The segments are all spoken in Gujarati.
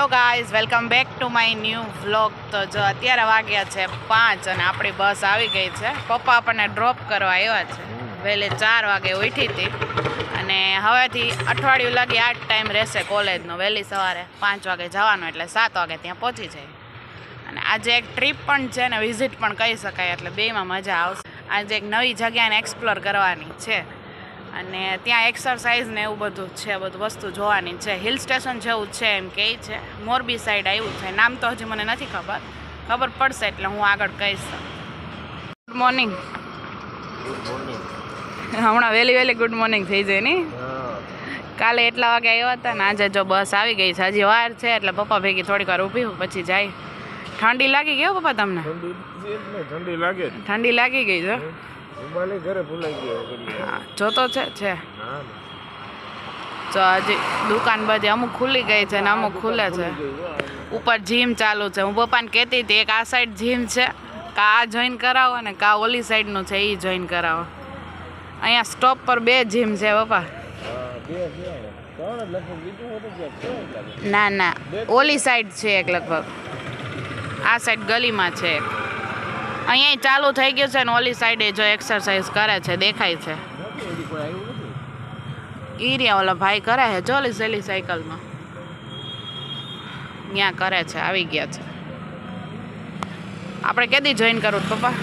Hello guys, welcome back to my new vlog. તો જો અત્યારે વાગ્યા છે 5 અને આપણી બસ આવી ગઈ છે. પપ્પા આપણને ડ્રોપ કરવા આવ્યા છે. વહેલે 4 વાગે ઉઠી હતી અને હવેથી અઠવાડિયું લાગી આ ટાઈમ રહેશે કોલેજનો. વહેલી સવારે 5 વાગે જવાનું એટલે 7 વાગે ત્યાં પહોંચી જાય. અને આજે એક ટ્રીપ પણ છે ને વિઝિટ પણ કહી શકાય, એટલે બેમાં મજા આવશે. આજે એક નવી જગ્યાને એક્સપ્લોર કરવાની છે અને ત્યાં એક્સરસાઇઝ ને એવું બધું છે, બધું વસ્તુ જોવાની છે. હિલ સ્ટેશન જેવું છે એમ કહે છે. મોરબી સાઈડ આવ્યું છે, નામ તો હજી મને નથી ખબર પડશે એટલે હું આગળ કહીશ. Good morning. હમણાં વહેલી ગુડ મોર્નિંગ થઈ જાય ને. કાલે એટલા વાગે આવ્યા હતા ને આજે જો બસ આવી ગઈ છે. હજી વાર છે એટલે પપ્પા ભેગી થોડીક વાર ઊભી પછી જાય. ઠંડી લાગી ગઈ પપ્પા તમને? ઠંડી લાગી ગઈ છે. હા જોતો છે તો હજી દુકાન બધી અમુક ખુલી ગઈ છે ને અમુક ખુલે છે. ઉપર જીમ ચાલુ છે. હું પપ્પાને કહેતી હતી એક આ સાઈડ જીમ છે, કા આ જોઈન કરાવો ને કા ઓલી સાઈડનું છે એ જોઈન કરાવો. અહીંયા સ્ટોપ પર 2 જીમ છે પપ્પા. ના ઓલી સાઈડ છે એક, લગભગ આ સાઈડ ગલીમાં છે એક. અહીંયા ચાલુ થઈ ગયું છે ને ઓલી સાઈડે જો એક્સરસાઇઝ કરે છે, દેખાય છે. ઈરિયા ઓલા ભાઈ કરે છે જો સેલી સાયકલમાં, ત્યાં કરે છે. આવી ગયા છે. આપણે કેદી જોઈન કરવું પપ્પા?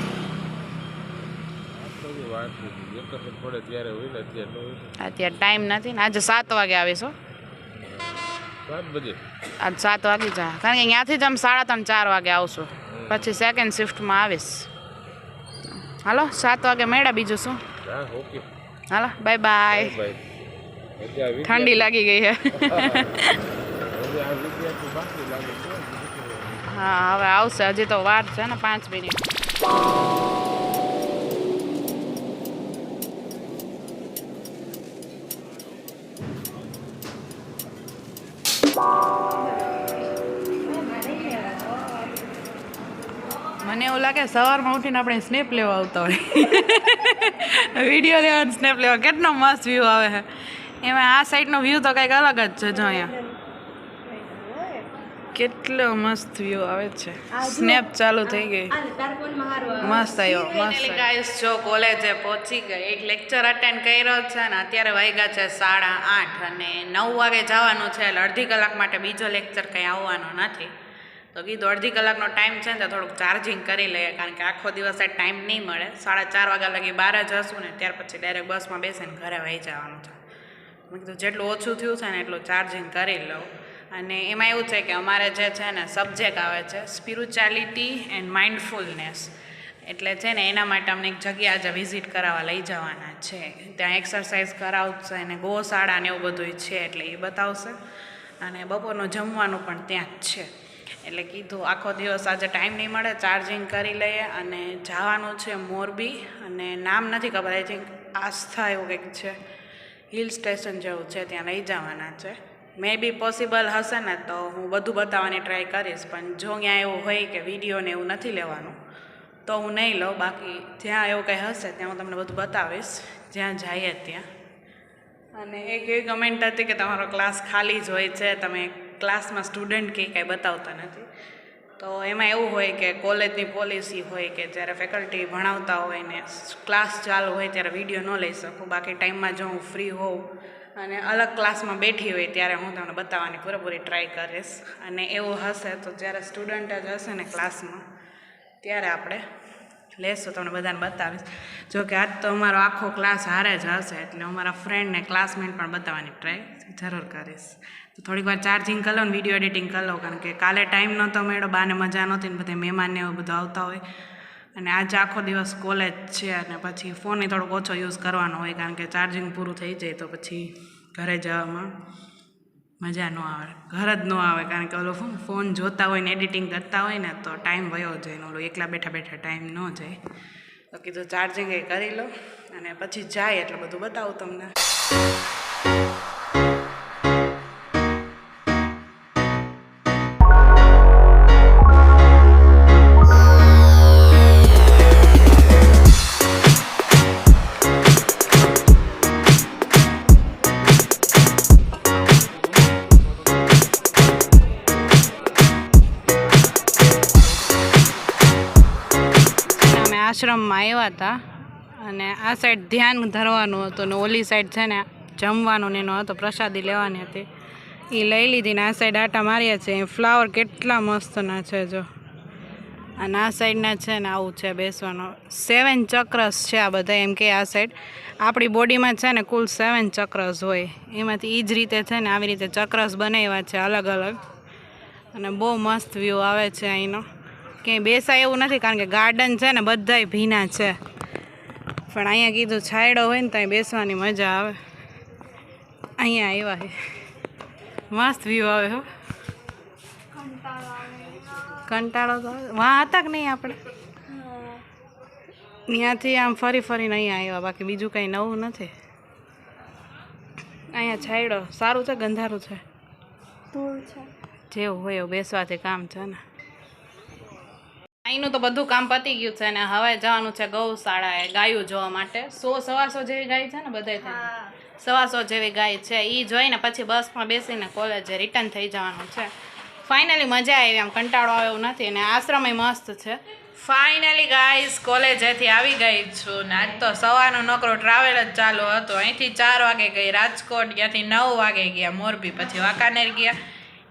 અત્યારે ટાઈમ નથી ને. આજે 7 વાગે આવીશું. આજ 7 વાગી જાય કારણ કે અહીંયાથી જ આમ 3:30 4 વાગે આવશું, પછી સેકન્ડ શિફ્ટમાં આવીશ. હાલો 7 વાગે મેળા, બીજું શું. હાલો બાય બાય. ઠંડી લાગી ગઈ છે. હા હવે આવશે, હજી તો વાર છે ને 5 મિનિટ. મને એવું લાગે સવારમાં ઉઠીને આપણે સ્નેપ લેવા આવતા હોય. વિડીયો લેવા સ્નેપ લેવા. કેટલો મસ્ત વ્યૂ આવે છે એમાં. આ સાઈડનો વ્યૂ તો કંઈક અલગ જ છે. જો અહીંયા કેટલો મસ્ત વ્યૂ આવે છે. સ્નેપ ચાલુ થઈ ગઈ. મસ્ત આવ્યો મસ્ત. ગાઈસ જો કોલેજે પહોંચી ગઈ. એક લેક્ચર અટેન્ડ કર્યો છે ને અત્યારે વાગ્યા છે 8:30 અને 9 વાગે જવાનું છે એટલે અડધી કલાક માટે બીજો લેક્ચર કંઈ આવવાનો નથી. તો કીધું અડધી કલાકનો ટાઈમ છે ને તો થોડુંક ચાર્જિંગ કરી લઈએ કારણ કે આખો દિવસ આ ટાઈમ નહીં મળે. 4:30 વાગ્યા લગી બહાર જશું ને ત્યાર પછી ડાયરેક્ટ બસમાં બેસીને ઘરે વહી જવાનું છે. મેં કીધું જેટલું ઓછું થયું છે ને એટલું ચાર્જિંગ કરી લઉં. અને એમાં એવું છે કે અમારે જે છે ને સબ્જેક્ટ આવે છે સ્પિરિચ્યુઆલિટી એન્ડ માઇન્ડફુલનેસ. એટલે છે ને એના માટે અમને એક જગ્યા આજે વિઝિટ કરાવવા લઈ જવાના છે. ત્યાં એક્સરસાઇઝ કરાવશે અને ગૌશાળા ને એવું બધું છે એટલે એ બતાવશે. અને બપોરનું જમવાનું પણ ત્યાં જ છે. એટલે કીધું આખો દિવસ આજે ટાઈમ નહીં મળે, ચાર્જિંગ કરી લઈએ. અને જવાનું છે મોરબી અને નામ નથી ખબર, આઈ થિંક આસ્થા એવું કંઈક છે, હિલ સ્ટેશન જેવું છે, ત્યાં લઈ જવાના છે. મે બી પોસિબલ હશે ને તો હું બધું બતાવવાની ટ્રાય કરીશ, પણ જો ત્યાં એવું હોય કે વિડીયોને એવું નથી લેવાનું તો હું નહીં લઉં. બાકી જ્યાં એવું કંઈ હશે ત્યાં હું તમને બધું બતાવીશ જ્યાં જઈએ ત્યાં. અને એક એવી કમેન્ટ હતી કે તમારો ક્લાસ ખાલી જ હોય છે, તમે ક્લાસમાં સ્ટુડન્ટ કે કાંઈ બતાવતા નથી. તો એમાં એવું હોય કે કોલેજની પોલિસી હોય કે જ્યારે ફેકલ્ટી ભણાવતા હોય ને ક્લાસ ચાલુ હોય ત્યારે વિડીયો ન લઈ શકું. બાકી ટાઈમમાં જો હું ફ્રી હોઉં અને અલગ ક્લાસમાં બેઠી હોય ત્યારે હું તમને બતાવવાની પૂરેપૂરી ટ્રાય કરીશ. અને એવું હશે તો જ્યારે સ્ટુડન્ટ જ હશે ને ક્લાસમાં ત્યારે આપણે લેશું, તમને બધાને બતાવીશ. જો કે આજ તો અમારો આખો ક્લાસ હારે જ હશે એટલે અમારા ફ્રેન્ડને ક્લાસમેટ પણ બતાવવાની ટ્રાય જરૂર કરીશ. તો થોડીક વાર ચાર્જિંગ કરી લો ને વિડીયો એડિટિંગ કરી લો કારણ કે કાલે ટાઈમ નહોતો મળ્યો, બાને મજા નહોતી ને બધા મહેમાનને એવું બધું આવતા હોય. અને આજે આખો દિવસ કોલેજ છે અને પછી ફોન થોડોક ઓછો યુઝ કરવાનો હોય કારણ કે ચાર્જિંગ પૂરું થઈ જાય તો પછી ઘરે જવામાં મજા ન આવે, ઘર જ ન આવે. કારણ કે ઓલો ફોન જોતા હોય ને એડિટિંગ કરતા હોય ને તો ટાઈમ વયો જાય ને ઓલો એકલા બેઠા ટાઈમ ન જાય. તો કીધું ચાર્જિંગ એ કરી લો અને પછી જાય એટલે બધું બતાવું તમને. આશ્રમમાં આવ્યા હતા અને આ સાઈડ ધ્યાન ધરવાનું હતું ને ઓલી સાઈડ છે ને જમવાનું ને એનો હતો, પ્રસાદી લેવાની હતી, એ લઈ લીધી ને આ સાઈડ આટા માર્યા છે. ફ્લાવર કેટલા મસ્તના છે જો. અને આ સાઈડના છે ને આવું છે બેસવાનું. 7 ચક્રસ છે આ બધા, એમ કે આ સાઈડ આપણી બોડીમાં છે ને કુલ 7 ચક્રસ હોય, એમાંથી એ જ રીતે છે ને આવી રીતે ચક્રસ બનાવ્યા છે અલગ અલગ. અને બહુ મસ્ત વ્યૂ આવે છે અહીંનો. ક્યાંય બેસાય એવું નથી કારણ કે ગાર્ડન છે ને બધાય ભીના છે, પણ અહીંયા કીધું છાંયડો હોય ને ત્યાં બેસવાની મજા આવે. અહીંયા આવ્યા છે, મસ્ત વ્યૂ આવે. હો કંટાળો તો વાં હતા કે નહીં આપણે ત્યાંથી આમ ફરી ફરીને અહીંયા આવ્યા, બાકી બીજું કંઈ નવું નથી. અહીંયા છાંયડો સારું છે, ગંધારું છે, જેવું હોય એવું બેસવાથી કામ છે ને. અહીંનું તો બધું કામ પતી ગયું છે ને હવે જવાનું છે ગૌશાળાએ ગાયું જોવા માટે. 100-125 જેવી ગાય છે ને બધાય, 125 જેવી ગાય છે. એ જોઈને પછી બસમાં બેસીને કોલેજે રિટર્ન થઈ જવાનું છે. ફાઇનલી મજા આવી, આમ કંટાળો આવે એવું નથી. અને આશ્રમય મસ્ત છે. ફાઇનલી ગાઈસ કોલેજેથી આવી ગઈ છું ને આજ તો સવારનો નોકરો ટ્રાવેલ જ ચાલુ હતો. અહીંથી 4 વાગે ગઈ રાજકોટ, ત્યાંથી 9 વાગે ગયા મોરબી, પછી વાંકાનેર ગયા,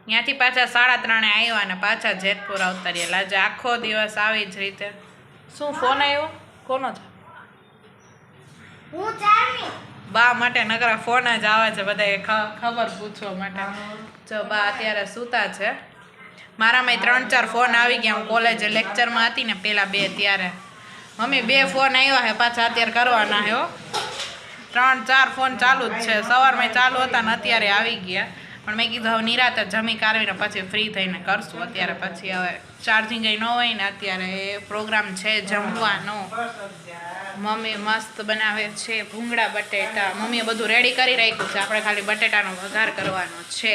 ત્યાંથી પાછા 3:30 આવ્યા ને પાછા જેતપુર આવતા રહ્યા. આજે આખો દિવસ આવી જ રીતે. શું ફોન આવ્યો? કોનો છે? બા માટે નકરા ફોન જ આવે છે બધાએ ખબર પૂછવા માટે. જો બા અત્યારે સૂતા છે. મારામાં 3-4 ફોન આવી ગયા. હું કોલેજે લેક્ચરમાં હતી ને પેલા 2 ત્યારે મમ્મી 2 ફોન આવ્યા છે પાછા અત્યારે કરવાના છે. 3-4 ફોન ચાલુ જ છે, સવારમાં ચાલુ હતા ને અત્યારે આવી ગયા. પણ મેં કીધું હવે નિરાતે જમી કાઢવીને પછી ફ્રી થઈને કરશું. અત્યારે પછી હવે ચાર્જિંગ ન હોય ને અત્યારે પ્રોગ્રામ છે જમવાનો. મમ્મી મસ્ત બનાવે છે ભૂંગળા બટેટા. મમ્મીએ બધું રેડી કરી રાખ્યું છે, આપણે ખાલી બટેટાનો વઘાર કરવાનો છે.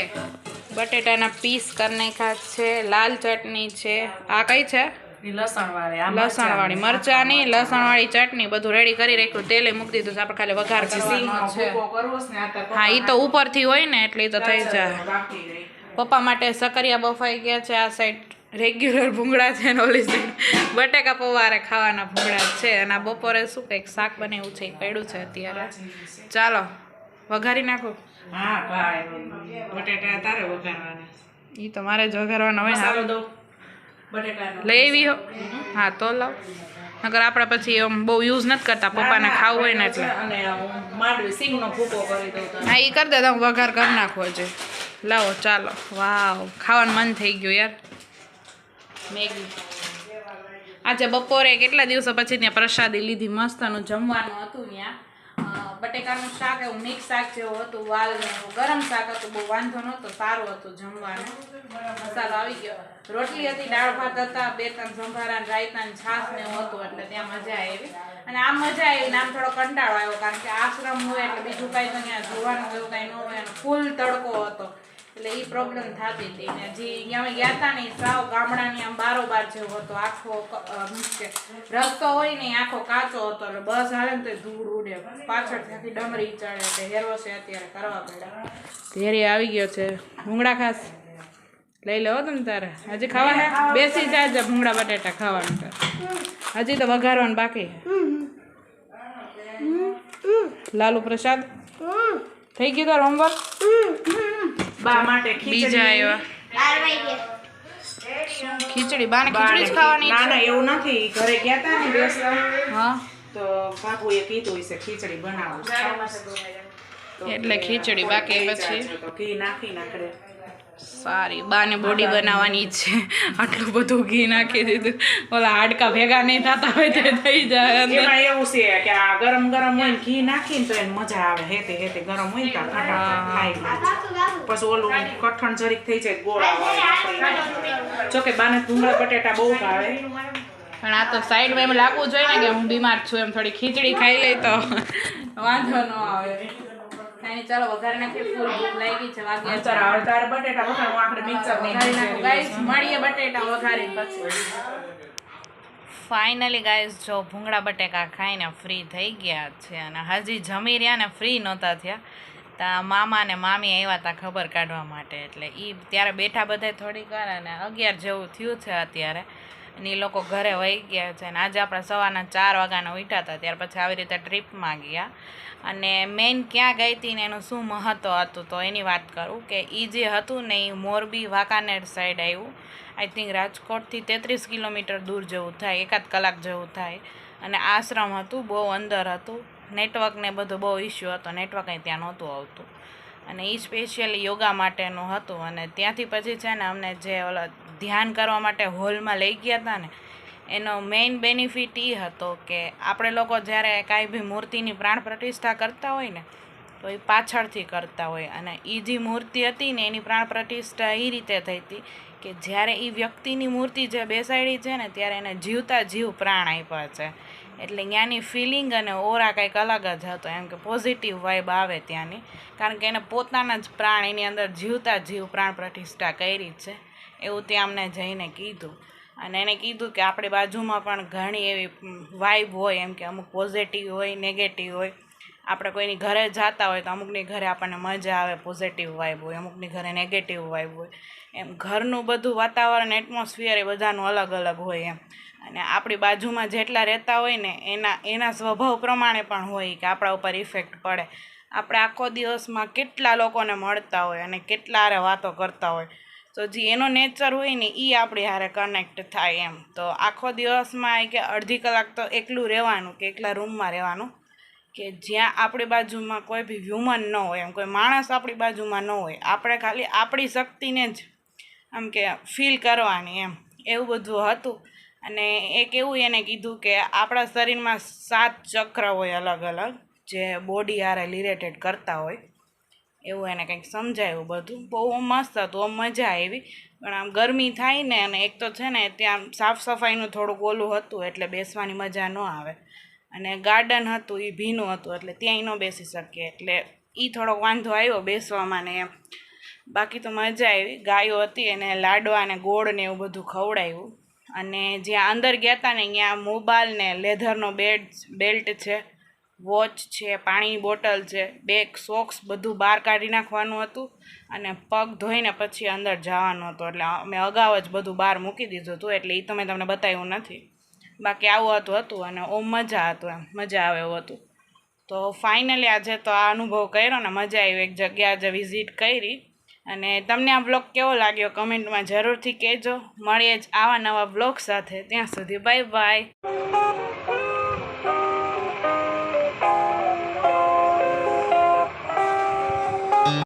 બટેટાના પીસ કરી નાખ્યા છે, લાલ ચટણી છે. આ કઈ છે? લસણવાળી મરચાની લસણવાળી ચટણી બધું રેડી કરી રાખ્યું. તેલે મૂકી દીધું છે, આપણે ખાલી વઘાર કરવાનો છે. હા એ તો ઉપરથી હોય ને એટલે તો થઈ જાય. પપ્પા માટે સકરિયા બફાઈ ગયા છે. આ સાઈડ રેગ્યુલર ભૂંગળા છે ને ઓલી સાઈડ બટેકા પૌવારે ખાવાના ભૂંગળા છે. અને આ બપોરે શું કંઈક શાક બનાવ્યું છે એ પડ્યું છે અત્યારે. ચાલો વઘારી નાખો. બટેટા તારે વઘારવાના. એ તો મારે જ વઘારવાના હોય. હાલો દો લઈ આવી હો. હા તો લાવ, નકર આપણે પછી બહુ યુઝ નથી કરતા, પપ્પાને ખાવું હોય ને એટલે. માંડવી સિંગનો ભૂકો કરી દઉં. હા એ કરી દે, તમે વઘાર કરી નાખો છે. લાવો ચાલો. વાવ ખાવાનું મન થઈ ગયું યાર. મેગી આજે બપોરે કેટલા દિવસો પછી ત્યાં પ્રસાદી લીધી. મસ્તનું જમવાનું હતું ત્યાં. બટેકાનું શાક એવું મિક્સ શાક જેવું હતું, વાલનું ગરમ શાક હતું, બહુ વાંધો નહોતો, સારું હતું જમવાનું. મસાલો આવી ગયો. રોટલી હતી, દાળ ભાત હતા, 2-3 સંભારા, રાયતા ને છાશ ને એવું હતું, એટલે ત્યાં મજા આવી. અને આમ મજા આવી ને આમ થોડો કંટાળો આવ્યો કારણ કે આશ્રમ હોય એટલે બીજું કાંઈ તો ત્યાં જોવાનું એવું કાંઈ ન હોય. ફૂલ તડકો હતો એટલે એ પ્રોબ્લેમ થતી હતી. ને જે અમે ગયા હતા ને સાવ ગામડાની આમ બારોબાર જેવો હતો. આખો રસ્તો હોય ને આખો કાચો હતો, એટલે બસ હાલે ને તો ધૂળ ઉડે, પાછળ ત્યાંથી ડમરી ચડે. એટલે હેરો છે અત્યારે કરવા પડ્યા. ઘેરી આવી ગયો છે. ભૂંગળા ખાસ લઈ લો તમે તારે. હજી ખાવાના બેસી જાય ભૂંગળા બટેટા ખાવાનું છે. હજી તો વઘારવાનું બાકી. લાલુ પ્રસાદ થઈ ગયું તાર હોમવર્ક? બા માટે બીજા આવ્યા ખીચડી. બાને ખીચડી જ ખાવાની? ના ના એવું નથી, ઘરે ગયા હતા ને બેસવા. હા તો બાપુએ કીધું છે ખીચડી બનાવું એટલે ખીચડી. બાકી પછી તો ઘી નાખી નાખડે. સારી બાને બોડી બનાવવાની છે. આટલું બધું ઘી નાખી દીધું, ઓલા હાડકા ભેગા નહીં થતા હોય તે થઈ જાય. એમાં એવું છે કે આ ગરમ ગરમ હોય ઘી નાખીને તો એને મજા આવે. હેતે હેતે ગરમ હોય તો ખાઈ પછી ઓલું કઠણ જરીક થઈ જાય ગોળા. જોકે બાને ભૂંગળા બટેટા બહુ ભાવે, પણ આ તો સાઈડમાં એમ લાગવું જોઈએ ને કે હું બીમાર છું, એમ થોડી ખીચડી ખાઈ લઈ તો વાંધો ન આવે. ચાલો વઘાર નાખી, ફૂલ ભૂખ લાગી છે. વાગ્યા તારે બટેટા વઘારવા આપણે મિક્સર નાખું. ગાઈસ મળીએ બટેટા વઘારી પછી. ફાઇનલી ગાઈસ જો ભૂંગળા બટેકા ખાઈને ફ્રી થઈ ગયા છે. અને હજી જમી રહ્યા ને ફ્રી નહોતા થયા તા મામા ને મામી આવ્યા હતા ખબર કાઢવા માટે. એટલે એ ત્યારે બેઠા બધા થોડીક વાર અને 11 જેવું થયું છે અત્યારે. અને એ લોકો ઘરે વહી ગયા છે. અને આજે આપણે સવારના 4 વાગ્યાના ઉઠ્યા હતા, ત્યાર પછી આવી રીતે ટ્રીપમાં ગયા. અને મેઇન ક્યાં ગઈ હતી ને એનું શું મહત્ત્વ હતું તો એની વાત કરું કે એ જે હતું ને એ મોરબી વાંકાનેર સાઈડ આવ્યું. આઈ થિંક રાજકોટથી 33 કિલોમીટર દૂર જેવું થાય, 1 કલાક જેવું થાય. અને આશ્રમ હતું, બહુ અંદર હતું. નેટવર્ક ને બધું બહુ ઇસ્યુ હતો, નેટવર્ક અહીં ત્યાં નહોતું આવતું. અને એ સ્પેશિયલી યોગા માટેનું હતું. અને ત્યાંથી પછી છે ને અમને જે ઓલા ધ્યાન કરવા માટે હોલમાં લઈ ગયા હતા ને, એનો મેઇન બેનિફિટ એ હતો કે આપણે લોકો જ્યારે કાંઈ બી મૂર્તિની પ્રાણ પ્રતિષ્ઠા કરતા હોય ને તો એ પાછળથી કરતા હોય. અને એ જે મૂર્તિ હતી ને એની પ્રાણ પ્રતિષ્ઠા એ રીતે થઈ હતી કે જ્યારે એ વ્યક્તિની મૂર્તિ જે બેસાડી છે ને ત્યારે એને જીવતા જીવ પ્રાણ આપ્યા છે. એટલે ત્યાંની ફિલિંગ અને ઓરા કંઈક અલગ જ હતો, એમ કે પોઝિટિવ વાઇબ આવે ત્યાંની. કારણ કે એને પોતાના જ પ્રાણ એની અંદર જીવતા જીવ પ્રાણ પ્રતિષ્ઠા કરી છે એવું ત્યાં અમને જઈને કીધું. અને એને કીધું કે આપણી બાજુમાં પણ ઘણી એવી વાઇબ હોય, એમ કે અમુક પોઝિટિવ હોય, નેગેટિવ હોય. આપણે કોઈની ઘરે જતા હોય તો અમુકની ઘરે આપણને મજા આવે, પોઝિટિવ વાઇબ હોય, અમુકની ઘરે નેગેટિવ વાઇબ હોય. એમ ઘરનું બધું વાતાવરણ, એટમોસ્ફિયર એ બધાનું અલગ અલગ હોય એમ. અને આપણી બાજુમાં જેટલા રહેતા હોય ને એના સ્વભાવ પ્રમાણે પણ હોય કે આપણા ઉપર ઇફેક્ટ પડે. આપણે આખો દિવસમાં કેટલા લોકોને મળતા હોય અને કેટલા હારે વાતો કરતા હોય, તો જે એનો નેચર હોય ને એ આપણી હારે કનેક્ટ થાય એમ. તો આખો દિવસમાં કે અડધી કલાક તો એકલું રહેવાનું કે એકલા રૂમમાં રહેવાનું કે જ્યાં આપણી બાજુમાં કોઈ બી હ્યુમન ન હોય, એમ કોઈ માણસ આપણી બાજુમાં ન હોય. આપણે ખાલી આપણી શક્તિને જ આમ કે ફીલ કરવાની એમ, એવું બધું હતું. અને એક એવું એને કીધું કે આપણા શરીરમાં 7 ચક્ર હોય અલગ અલગ, જે બોડી હારે રિલેટેડ કરતા હોય, એવું એને કંઈક સમજાયું બધું. બહુ મસ્ત હતું, મજા આવી. પણ આમ ગરમી થાય ને, અને એક તો છે ને ત્યાં સાફ સફાઈનું થોડુંક ઓલું હતું એટલે બેસવાની મજા ન આવે. અને ગાર્ડન હતું એ ભીનું હતું એટલે ત્યાંય ન બેસી શકીએ, એટલે એ થોડોક વાંધો આવ્યો બેસવામાં ને એમ. બાકી તો મજા આવી. ગાયો હતી એને લાડવા અને ગોળ ને એવું બધું ખવડાવ્યું. અને જ્યાં અંદર ગયા હતા ને ત્યાં મોબાઈલ ને લેધરનો બેલ્ટ છે, વોચ છે, પાણીની બોટલ છે, બેગ, સોક્સ બધું બહાર કાઢી નાખવાનું હતું. અને પગ ધોઈને પછી અંદર જવાનું હતું. એટલે અમે અગાઉ જ બધું બહાર મૂકી દીધું હતું, એટલે એ તો મેં તમને બતાવ્યું નથી. બાકી આવું હતું. અને ઓમ મજા હતું, એમ મજા આવે એવું હતું. તો ફાઇનલી આજે તો આ અનુભવ કર્યો ને મજા આવી. એક જગ્યા આજે વિઝિટ કરી. અને તમને આ બ્લોગ કેવો લાગ્યો કમેન્ટમાં જરૂરથી કહેજો. મળીએ જ આવા નવા બ્લોગ સાથે. ત્યાં સુધી બાય બાય.